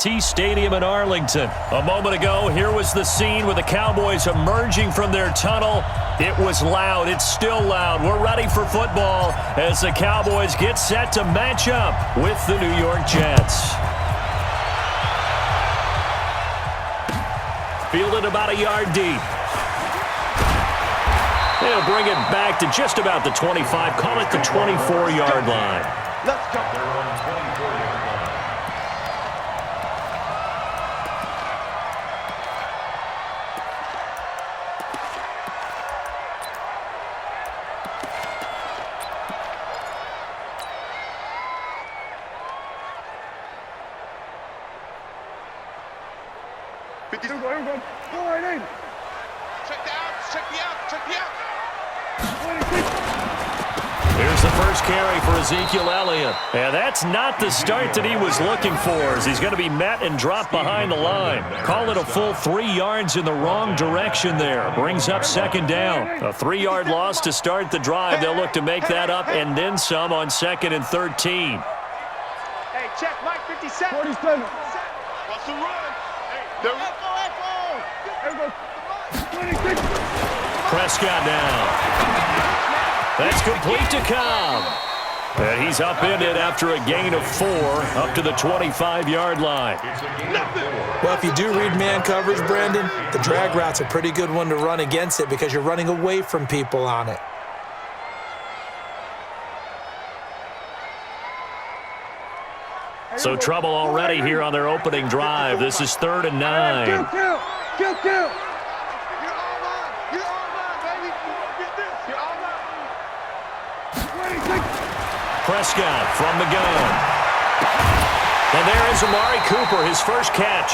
Stadium in Arlington. A moment ago, here was the scene with the Cowboys emerging from their tunnel. It was loud. It's still loud. We're ready for football as the Cowboys get set to match up with the New York Jets. Fielded about a yard deep. They'll bring it back to just about the 25. Call it the 24-yard line. Let's go. Here's the first carry for Ezekiel Elliott. And that's not the start that he was looking for, as he's going to be met and dropped behind the line. Call it a full 3 yards in the wrong direction there. Brings up second down. A 3-yard loss to start the drive. They'll look to make that up and then some on 2nd and 13. Hey, check Mike 57. 47. What's the run? Hey, echo. 26. Prescott down. That's complete to Cobb. And he's upended after a gain of 4 up to the 25-yard line. Well, if you do read man coverage, Brandon, the drag route's a pretty good one to run against it because you're running away from people on it. So trouble already here on their opening drive. This is 3rd and 9. Kill. Prescott from the gun. And there is Amari Cooper, his first catch.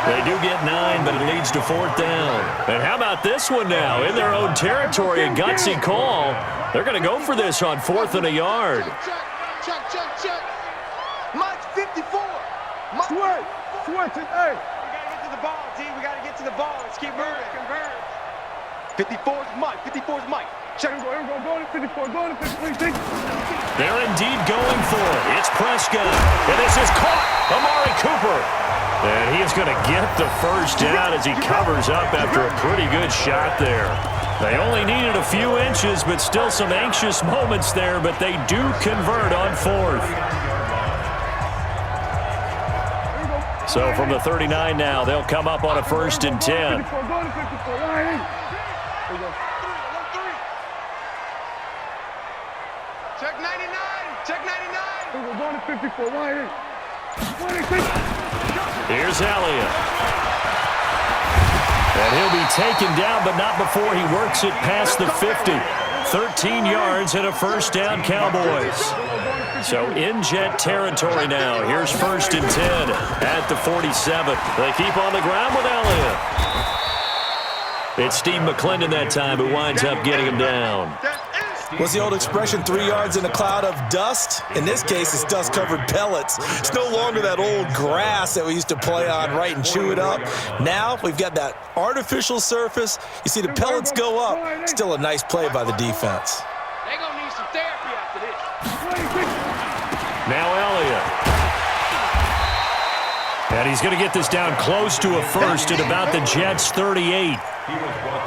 They do get 9, but it leads to 4th down. And how about this one now? In their own territory, a gutsy call. They're going to go for this on 4th and a yard. Check. Mike 54. Switch it, hey. We got to get to the ball, T. We got to get to the ball. Let's keep moving. 54's Mike. Check him, go to 54, go to 53. They're indeed going for it. It's Prescott. And this is caught. Amari Cooper. And he is going to get the first down as he covers up after a pretty good shot there. They only needed a few inches, but still some anxious moments there, but they do convert on 4th. So from the 39 now, they'll come up on a 1st and 10. Check 99. We're going to 54. Here's Elliott. And he'll be taken down, but not before he works it past the 50. 13 yards and a first down, Cowboys. So in Jet territory now. Here's 1st and 10 at the 47. They keep on the ground with Elliott. It's Steve McClendon that time who winds up getting him down. What's the old expression, 3 yards in a cloud of dust? In this case, it's dust-covered pellets. It's no longer that old grass that we used to play on, right, and chew it up. Now we've got that artificial surface. You see the pellets go up. Still a nice play by the defense. They're going to need some therapy after this. Now Elliott. And he's going to get this down close to a first at about the Jets' 38.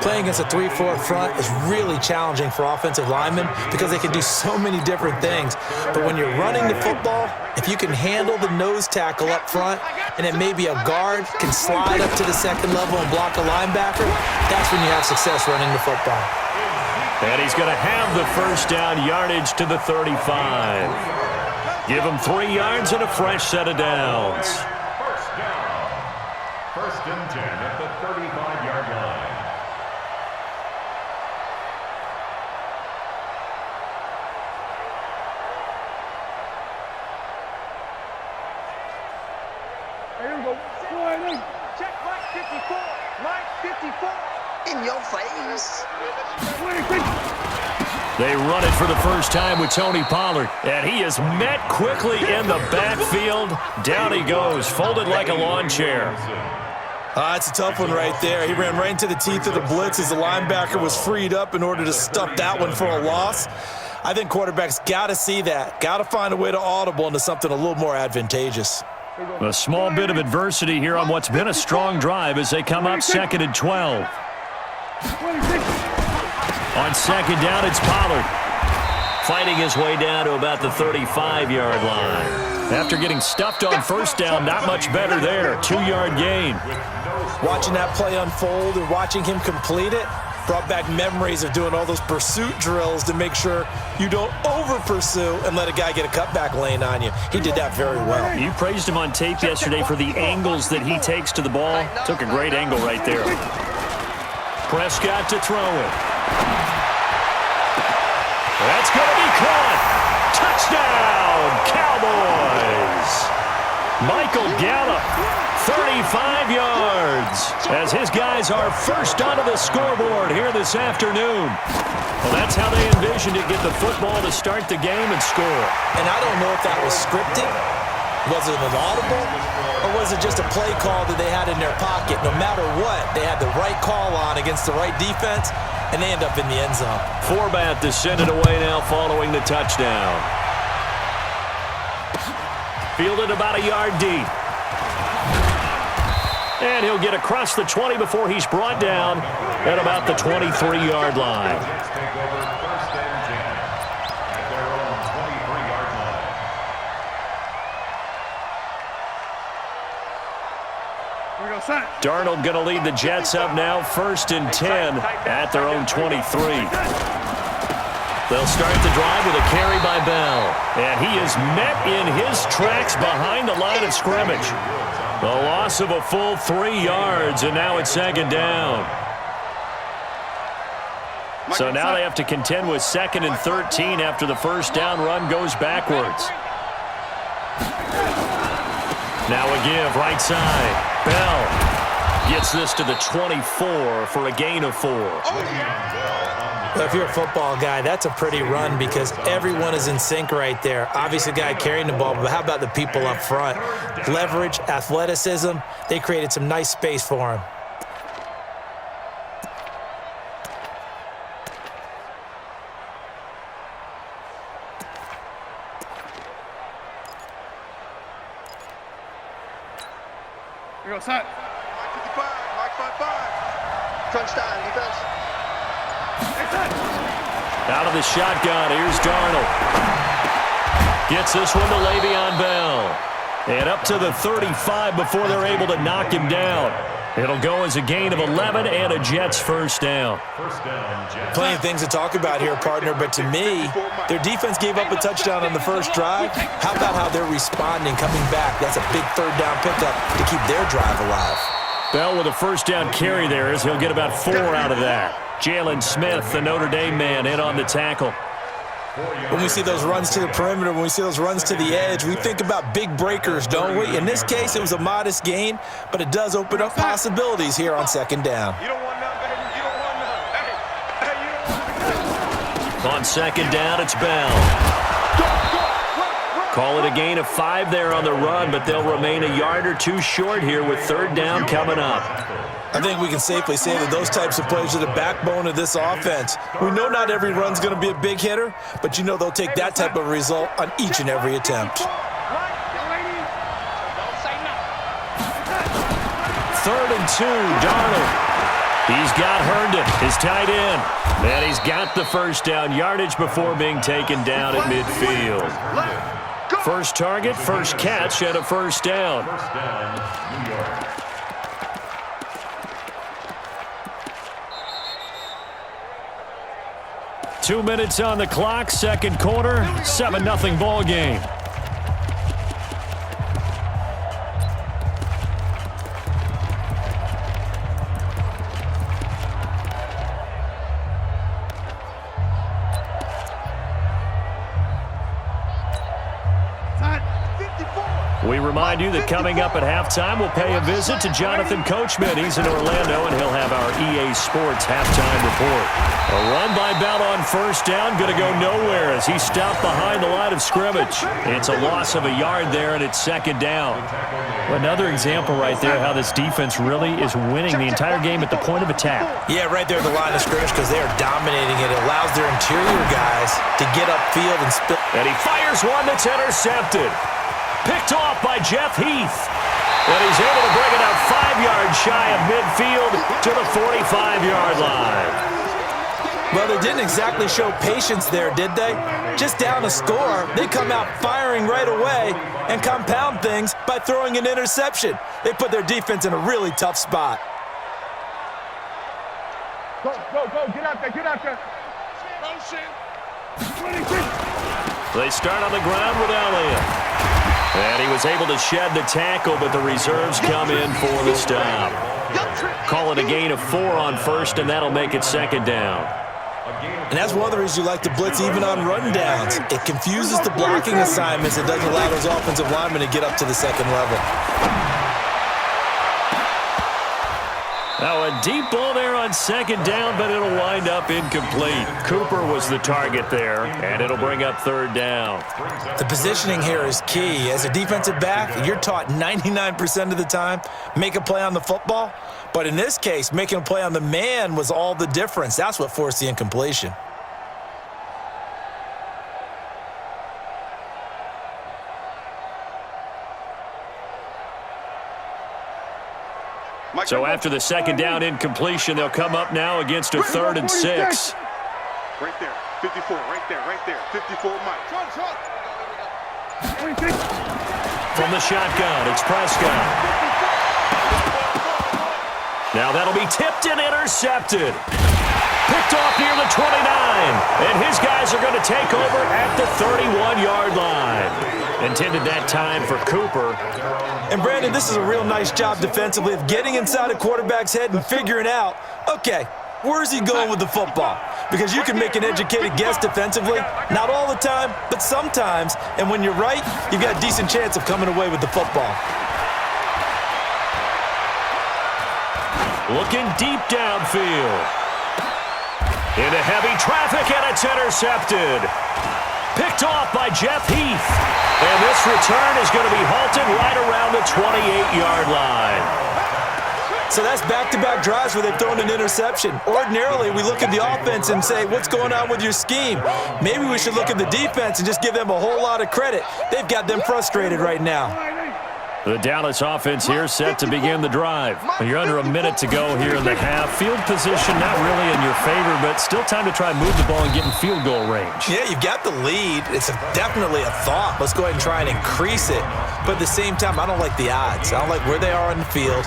Playing against a 3-4 front is really challenging for offensive linemen because they can do so many different things. But when you're running the football, if you can handle the nose tackle up front and then maybe a guard can slide up to the 2nd level and block a linebacker, that's when you have success running the football. And he's going to have the first down yardage to the 35. Give him 3 yards and a fresh set of downs. First down. 1st and 10 at the 35-yard line. Check Mike 54. Mike 54. In your face. They run it for the first time with Tony Pollard. And he is met quickly in the backfield. Down he goes, folded like a lawn chair. It's a tough one right there. He ran right into the teeth of the blitz as the linebacker was freed up in order to stuff that one for a loss. I think quarterbacks got to see that. Got to find a way to audible into something a little more advantageous. A small bit of adversity here on what's been a strong drive as they come up 2nd and 12. On 2nd down, it's Pollard. Fighting his way down to about the 35-yard line. After getting stuffed on 1st down, not much better there. 2-yard gain. Watching that play unfold and watching him complete it brought back memories of doing all those pursuit drills to make sure you don't over-pursue and let a guy get a cutback lane on you. He did that very well. You praised him on tape yesterday for the angles that he takes to the ball. Took a great angle right there. Prescott to throw it. That's going to be caught. Touchdown, Cowboys. Michael Gallup, 35 yards, as his guys are first onto the scoreboard here this afternoon. Well, that's how they envisioned it, get the football to start the game and score. And I don't know if that was scripted. Was it an audible? Or was it just a play call that they had in their pocket? No matter what, they had the right call on against the right defense, and they end up in the end zone. Forbath to send it away now following the touchdown. Fielded about a yard deep. And he'll get across the 20 before he's brought down at about the 23-yard line. Darnold going to lead the Jets up now, 1st and 10 at their own 23. They'll start the drive with a carry by Bell. And he is met in his tracks behind the line of scrimmage. The loss of a full 3 yards, and now it's 2nd down. So now they have to contend with 2nd and 13 after the 1st down run goes backwards. Now a give right side. Bell gets this to the 24 for a gain of 4. Well, if you're a football guy, that's a pretty run because everyone is in sync right there. Obviously, the guy carrying the ball, but how about the people up front? Leverage, athleticism, they created some nice space for him. Here goes Mike 55, Mike 55. Crunch time, defense. Out of the shotgun, here's Darnold. Gets this one to Le'Veon Bell. And up to the 35 before they're able to knock him down. It'll go as a gain of 11 and a Jets 1st down. Plenty of things to talk about here, partner, but to me, their defense gave up a touchdown on the 1st drive. How about how they're responding, coming back? That's a big 3rd down pickup to keep their drive alive. Bell with a 1st down carry there as he'll get about 4 out of that. Jalen Smith, the Notre Dame man, in on the tackle. When we see those runs to the perimeter, when we see those runs to the edge, we think about big breakers, don't we? In this case, it was a modest gain, but it does open up possibilities here on 2nd down. You don't want none, baby. You don't want none. Hey, you don't want none. On 2nd down, it's Bell. Call it a gain of 5 there on the run, but they'll remain a yard or 2 short here with 3rd down coming up. I think we can safely say that those types of plays are the backbone of this offense. We know not every run's going to be a big hitter, but you know they'll take that type of result on each and every attempt. 3rd and 2, Darnold. He's got Herndon, his tight end. And he's got the 1st down yardage before being taken down at midfield. 1st target, 1st catch, and a 1st down. New York. 2 minutes on the clock, 2nd quarter, 7-0 ball game. We remind you that coming up at halftime, we'll pay a visit to Jonathan Coachman. He's in Orlando, and he'll have our EA Sports halftime report. A run by Bell on 1st down, going to go nowhere as he stopped behind the line of scrimmage. It's a loss of a yard there, and it's 2nd down. Another example right there how this defense really is winning the entire game at the point of attack. Yeah, right there at the line of scrimmage because they are dominating it. It allows their interior guys to get upfield and spit. And he fires one that's intercepted. Picked off by Jeff Heath. And he's able to bring it out 5 yards shy of midfield to the 45-yard line. Well, they didn't exactly show patience there, did they? Just down a score, they come out firing right away and compound things by throwing an interception. They put their defense in a really tough spot. Go, get out there. They start on the ground with Elliott. And he was able to shed the tackle, but the reserves come in for the stop. Call it a gain of 4 on first, and that'll make it second down. And that's one of the reasons you like to blitz even on run downs. It confuses the blocking assignments. It doesn't allow those offensive linemen to get up to the second level. Now a deep ball there on second down, but it'll wind up incomplete. Cooper was the target there, and it'll bring up third down. The positioning here is key. As a defensive back, you're taught 99% of the time, make a play on the football. But in this case, making a play on the man was all the difference. That's what forced the incompletion. So after the second down incompletion, they'll come up now against a 3rd and 6. Right there, 54, right there, 54, Mike. From the shotgun, it's Prescott. Now that'll be tipped and intercepted. Picked off near the 29. And his guys are going to take over at the 31-yard line. Intended that time for Cooper. And Brandon, this is a real nice job defensively of getting inside a quarterback's head and figuring out, okay, where's he going with the football? Because you can make an educated guess defensively, not all the time, but sometimes. And when you're right, you've got a decent chance of coming away with the football. Looking deep downfield. Into heavy traffic, and it's intercepted. Picked off by Jeff Heath. And this return is going to be halted right around the 28-yard line. So that's back-to-back drives where they've thrown an interception. Ordinarily, we look at the offense and say, what's going on with your scheme? Maybe we should look at the defense and just give them a whole lot of credit. They've got them frustrated right now. The Dallas offense here set to begin the drive. You're under a minute to go here in the half. Field position not really in your favor, but still time to try and move the ball and get in field goal range. Yeah, you've got the lead. It's definitely a thought. Let's go ahead and try and increase it. But at the same time, I don't like the odds. I don't like where they are on the field.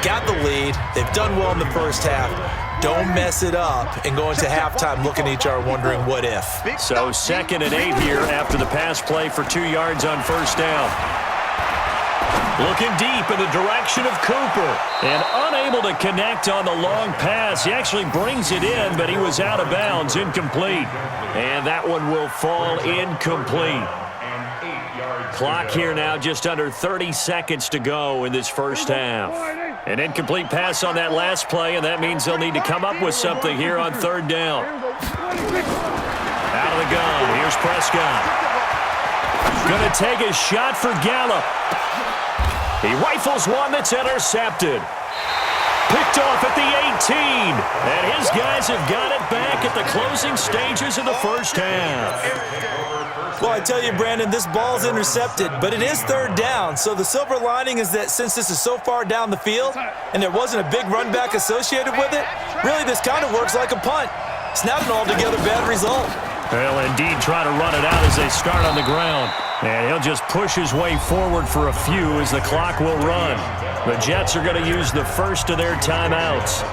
Got the lead. They've done well in the first half. Don't mess it up and go into halftime looking at each other wondering what if. So 2nd and 8 here after the pass play for 2 yards on first down. Looking deep in the direction of Cooper. And unable to connect on the long pass. He actually brings it in, but he was out of bounds, incomplete. And that one will fall incomplete. Clock here now just under 30 seconds to go in this first half. An incomplete pass on that last play, and that means they'll need to come up with something here on 3rd down. Out of the gun, here's Prescott. Going to take a shot for Gallup. He rifles one that's intercepted. Picked off at the 18. And his guys have got it back at the closing stages of the first half. Well, I tell you, Brandon, this ball's intercepted, but it is 3rd down. So the silver lining is that since this is so far down the field and there wasn't a big run back associated with it, really this kind of works like a punt. It's not an altogether bad result. They'll indeed try to run it out as they start on the ground. And he'll just push his way forward for a few as the clock will run. The Jets are going to use the first of their timeouts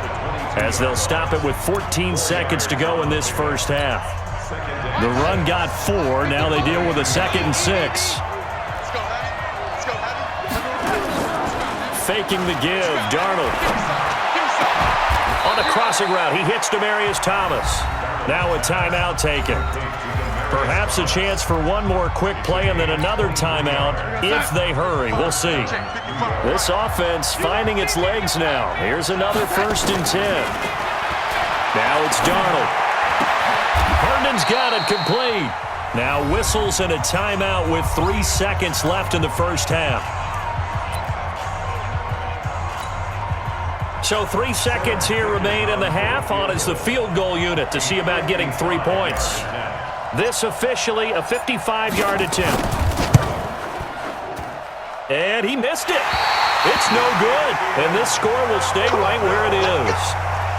as they'll stop it with 14 seconds to go in this first half. The run got 4. Now they deal with a 2nd and 6. Faking the give, Darnold. On the crossing route, he hits Demaryius Thomas. Now a timeout taken. Perhaps a chance for one more quick play and then another timeout if they hurry. We'll see. This offense finding its legs now. Here's another 1st and 10. Now it's Darnold. Herndon's got it complete. Now whistles and a timeout with 3 seconds left in the first half. So 3 seconds here remain in the half. On is the field goal unit to see about getting 3 points. This officially a 55-yard attempt. And he missed it. It's no good. And this score will stay right where it is.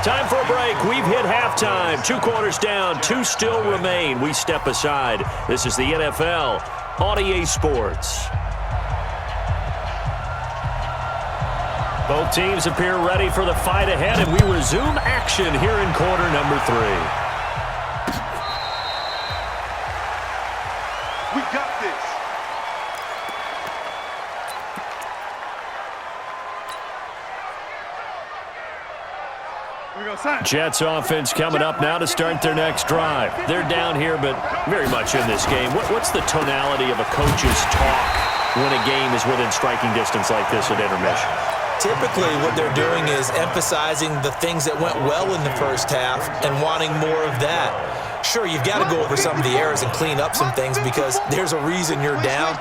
Time for a break. We've hit halftime. 2 quarters down. 2 still remain. We step aside. This is the NFL on EA Sports. Both teams appear ready for the fight ahead, and we resume action here in quarter number 3. We got this. Jets offense coming up now to start their next drive. They're down here, but very much in this game. What's the tonality of a coach's talk when a game is within striking distance like this at intermission? Typically, what they're doing is emphasizing the things that went well in the first half and wanting more of that. Sure, you've got to go over some of the errors and clean up some things because there's a reason you're down.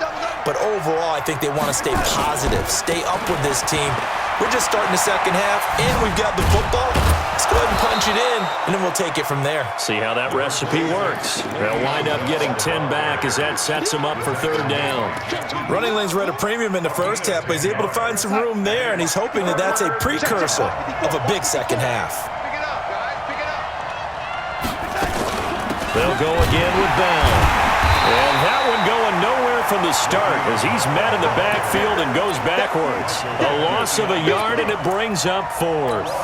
But overall, I think they want to stay positive, stay up with this team. We're just starting the second half, and we've got the football. Let's go ahead and punch it in, and then we'll take it from there. See how that recipe works. They'll wind up getting 10 back as that sets them up for third down. Running lanes were at a premium in the first half, but he's able to find some room there, and he's hoping that that's a precursor of a big second half. Pick it up, guys. Pick it up. They'll go again with Bell. And that one going nowhere from the start as he's met in the backfield and goes backwards. A loss of a yard, and it brings up 4th.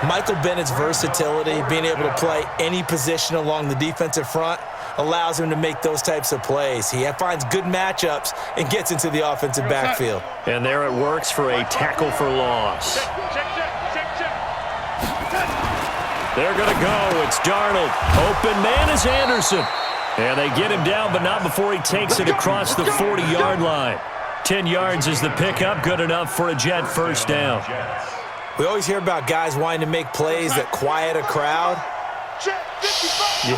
Michael Bennett's versatility, being able to play any position along the defensive front, allows him to make those types of plays. He finds good matchups and gets into the offensive backfield. And there it works for a tackle for loss. They're going to go. It's Darnold. Open man is Anderson. And they get him down, but not before he takes it across the 40-yard line. 10 yards is the pickup, good enough for a Jet first down. We always hear about guys wanting to make plays that quiet a crowd. Yeah.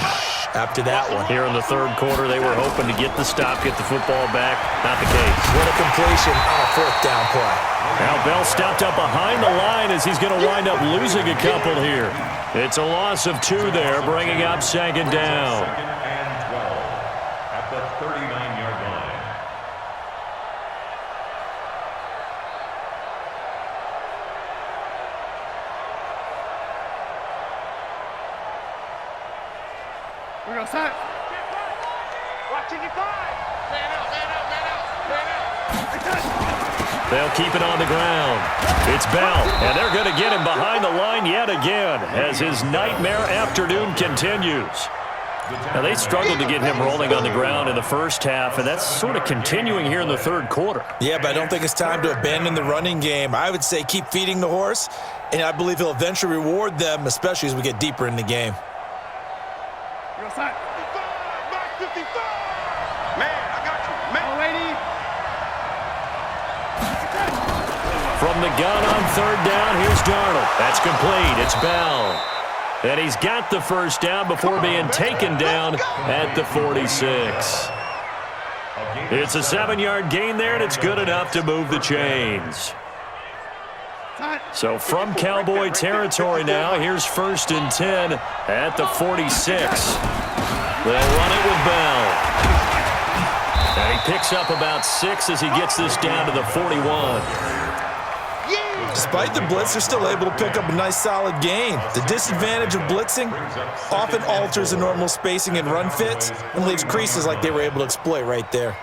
After that one. Here in the third quarter, they were hoping to get the stop, get the football back. Not the case. What a completion on a 4th down play. Now Bell stopped up behind the line as he's going to wind up losing a couple here. It's a loss of 2 there, bringing up second down. At the 39-yard line. We're going to set. Watch it, 5. Man out, man out, man out, man out. They'll keep it on the ground. It's Bell, and they're going to get him behind the line yet again as his nightmare afternoon continues. Now, they struggled to get him rolling on the ground in the first half, and that's sort of continuing here in the third quarter. Yeah, but I don't think it's time to abandon the running game. I would say keep feeding the horse, and I believe he'll eventually reward them, especially as we get deeper in the game. You're outside. 55, Mark 55. Man, I got you. Man, lady. From the gun on third down, here's Darnold. That's complete. It's Bell. And he's got the first down before being taken down at the 46. It's a 7-yard gain there, and it's good enough to move the chains. So from Cowboy territory now, here's 1st and 10 at the 46. They'll run it with Bell. And he picks up about 6 as he gets this down to the 41. Despite the blitz, they're still able to pick up a nice solid gain. The disadvantage of blitzing often alters the normal spacing and run fits and leaves creases like they were able to exploit right there.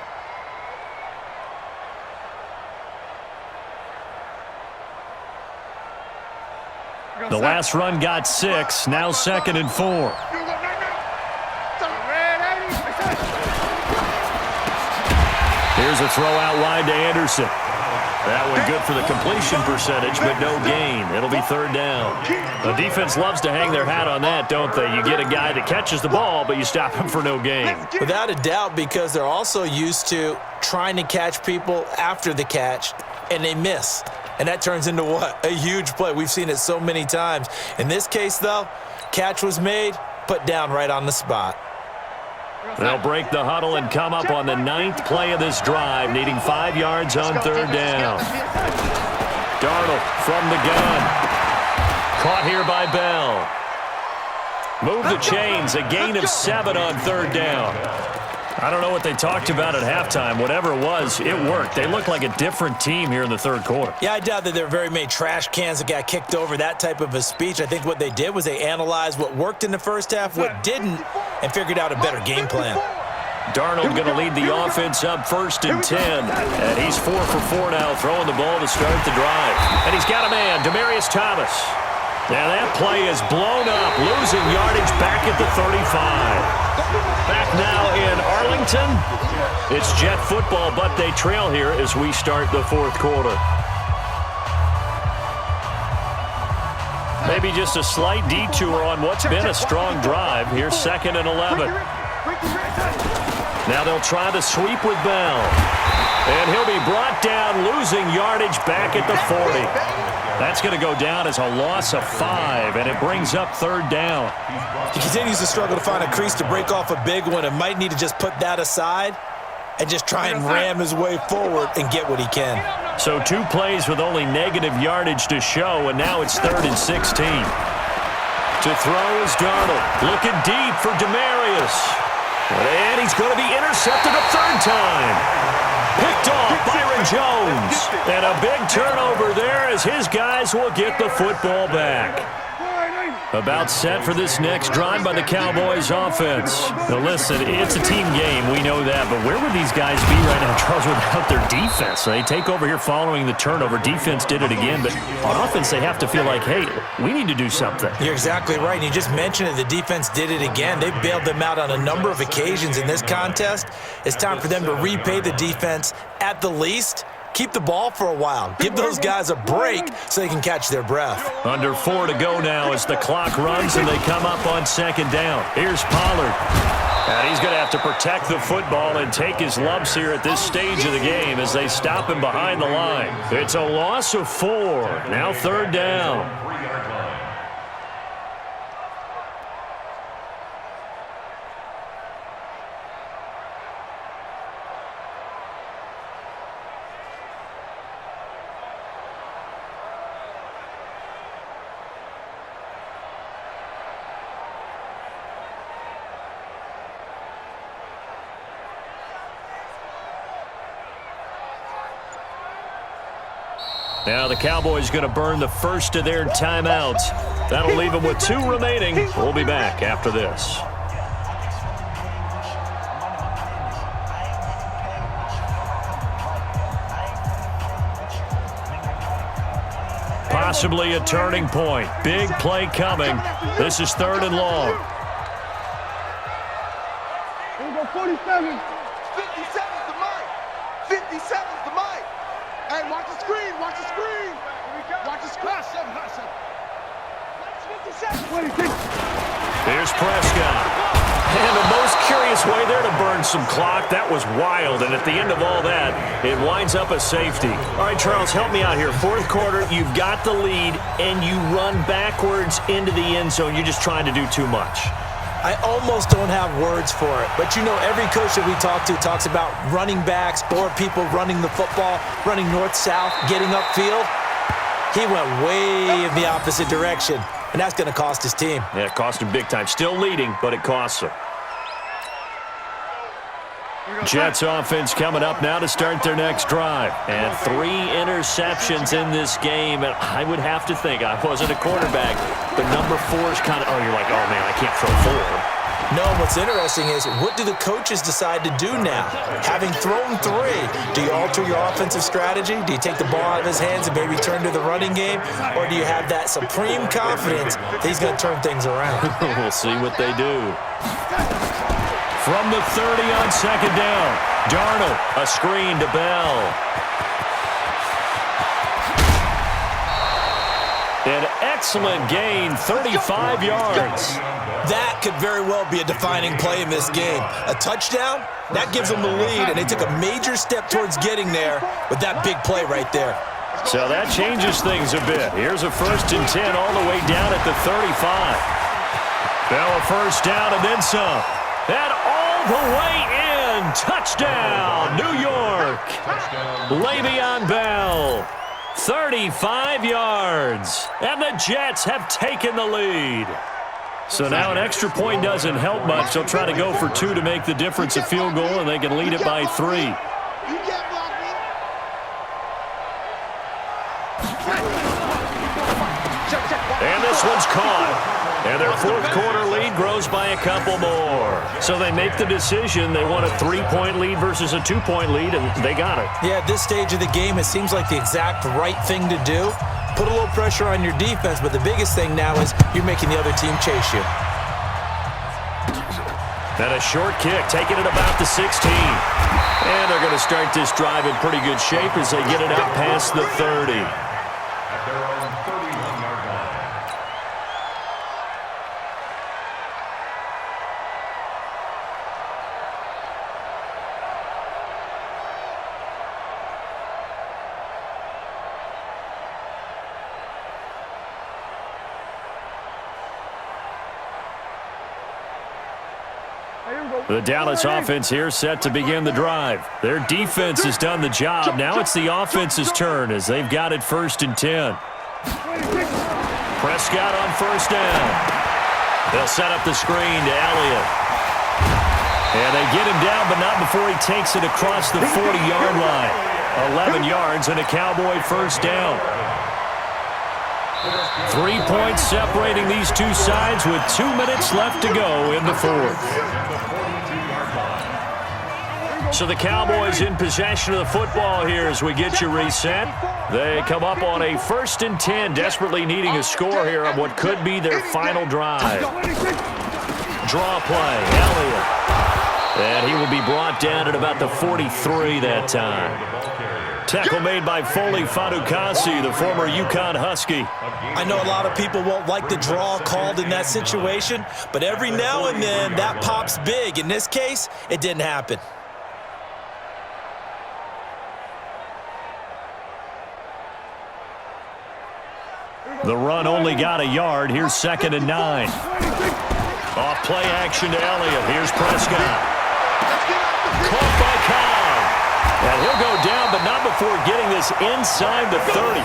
The last run got 6, now 2nd and 4. Here's a throw out wide to Anderson. That one good for the completion percentage, but no gain. It'll be third down. The defense loves to hang their hat on that, don't they? You get a guy that catches the ball, but you stop him for no gain. Without a doubt, because they're also used to trying to catch people after the catch, and they miss. And that turns into what? A huge play. We've seen it so many times. In this case, though, catch was made, put down right on the spot. They'll break the huddle and come up on the 9th play of this drive, needing 5 yards on third down. Darnold from the gun. Caught here by Bell. Move the chains, a gain of 7 on third down. I don't know what they talked about at halftime. Whatever it was, it worked. They looked like a different team here in the third quarter. Yeah, I doubt that there were very many trash cans that got kicked over, that type of a speech. I think what they did was they analyzed what worked in the first half, what didn't, and figured out a better game plan. Darnold going to lead the offense up 1st and 10. And he's 4 for 4 now, throwing the ball to start the drive. And he's got a man, Demaryius Thomas. Now that play is blown up, losing yardage back at the 35. Back now in Arlington. It's Jet football, but they trail here as we start the fourth quarter. Maybe just a slight detour on what's been a strong drive. Here's 2nd and 11. Now they'll try the sweep with Bell. And he'll be brought down, losing yardage back at the 40. That's going to go down as a loss of 5, and it brings up 3rd down. He continues to struggle to find a crease to break off a big one and might need to just put that aside and just try and ram his way forward and get what he can. So 2 plays with only negative yardage to show, and now it's 3rd and 16. To throw is Darnold. Looking deep for Demaryius. And he's going to be intercepted a 3rd time. Picked off Byron Jones. And a big turnover there as his guys will get the football back. About set for this next drive by the Cowboys offense. Now listen, it's a team game, we know that, but where would these guys be right now, Charles, without their defense? They take over here following the turnover. Defense did it again, but on offense they have to feel like, hey, we need to do something. You're exactly right, and you just mentioned it. The defense did it again. They bailed them out on a number of occasions in this contest. It's time for them to repay the defense at the least. Keep the ball for a while. Give those guys a break so they can catch their breath. Under 4 to go now as the clock runs and they come up on 2nd down. Here's Pollard. And he's going to have to protect the football and take his lumps here at this stage of the game as they stop him behind the line. It's a loss of 4. Now 3rd down. Now the Cowboys going to burn the first of their timeouts. That'll leave them with 2 remaining. We'll be back after this. Possibly a turning point. Big play coming. This is 3rd and long. Here we go, 47. 57's the mic. 57's the mic. Hey, watch the screen. Watch the screen. Watch the screen. 57. Here's Prescott. And the most curious way there to burn some clock. That was wild. And at the end of all that, it winds up a safety. All right, Charles, help me out here. 4th quarter, you've got the lead, and you run backwards into the end zone. You're just trying to do too much. I almost don't have words for it, but you know every coach that we talk to talks about running backs or people running the football, running north-south, getting upfield. He went way in the opposite direction, and that's going to cost his team. Yeah, it cost him big time. Still leading, but it costs him. Jets offense coming up now to start their next drive. And 3 interceptions in this game. And I would have to think, I wasn't a quarterback, but number 4 is kind of, oh, you're like, oh, man, I can't throw 4. No, what's interesting is what do the coaches decide to do now? Having thrown 3, do you alter your offensive strategy? Do you take the ball out of his hands and maybe turn to the running game? Or do you have that supreme confidence that he's going to turn things around? We'll see what they do. From the 30 on 2nd down, Darnold, a screen to Bell. An excellent gain, 35 yards. That could very well be a defining play in this game. A touchdown, that gives them the lead, and they took a major step towards getting there with that big play right there. So that changes things a bit. Here's a 1st and 10 all the way down at the 35. Bell a 1st down and then some. And all the way in. Touchdown, New York. Le'Veon Bell, 35 yards. And the Jets have taken the lead. So now an extra point doesn't help much. They'll try to go for 2 to make the difference a field goal, and they can lead it by 3. You can't block me. And this one's caught. And their fourth quarter lead grows by a couple more. So they make the decision. They want a 3-point lead versus a 2-point lead, and they got it. Yeah, at this stage of the game, it seems like the exact right thing to do. Put a little pressure on your defense, but the biggest thing now is you're making the other team chase you. And a short kick, taking it about the 16. And they're going to start this drive in pretty good shape as they get it out past the 30. At their own 31-yard line. The Dallas offense here set to begin the drive. Their defense has done the job. Now it's the offense's turn as they've got it 1st and 10. Prescott on 1st down. They'll set up the screen to Elliott. And they get him down, but not before he takes it across the 40-yard line. 11 yards and a Cowboy 1st down. 3 points separating these two sides with 2 minutes left to go in the fourth. So the Cowboys in possession of the football here as we get you reset. They come up on a 1st and 10, desperately needing a score here on what could be their final drive. Draw play, Elliott. And he will be brought down at about the 43 that time. Tackle made by Foley Fadukasi, the former UConn Husky. I know a lot of people won't like the draw called in that situation, but every now and then that pops big. In this case, it didn't happen. The run only got a yard. Here's 2nd and 9. Off play action to Elliott. Here's Prescott. Caught by Cobb. And he'll go down, but not before getting this inside the 30.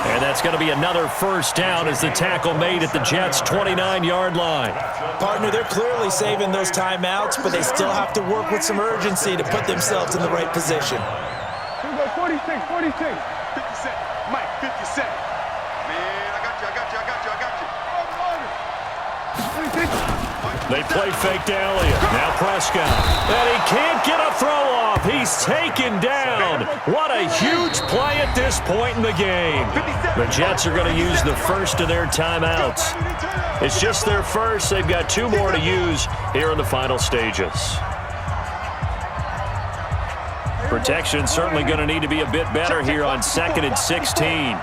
And that's going to be another 1st down as the tackle made at the Jets' 29-yard line. Partner, they're clearly saving those timeouts, but they still have to work with some urgency to put themselves in the right position. 46. 57. Mike, 57. They play fake to Elliott. Now Prescott. And he can't get a throw off. He's taken down. What a huge play at this point in the game. The Jets are going to use the first of their timeouts. It's just their first. They've got 2 more to use here in the final stages. Protection certainly going to need to be a bit better here on 2nd and 16.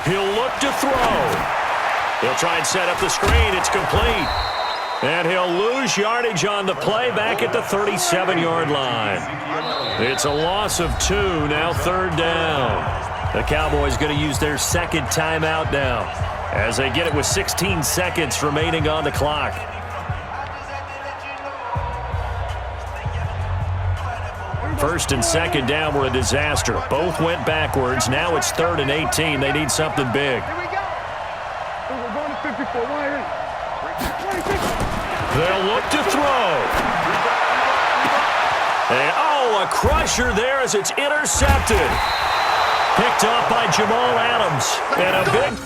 He'll look to throw. He'll try and set up the screen. It's complete. And he'll lose yardage on the play back at the 37-yard line. It's a loss of 2, now 3rd down. The Cowboys going to use their 2nd timeout now as they get it with 16 seconds remaining on the clock. First and 2nd down were a disaster. Both went backwards. Now it's 3rd and 18. They need something big. They'll look to throw. And, a crusher there as it's intercepted. Picked off by Jamal Adams. And a big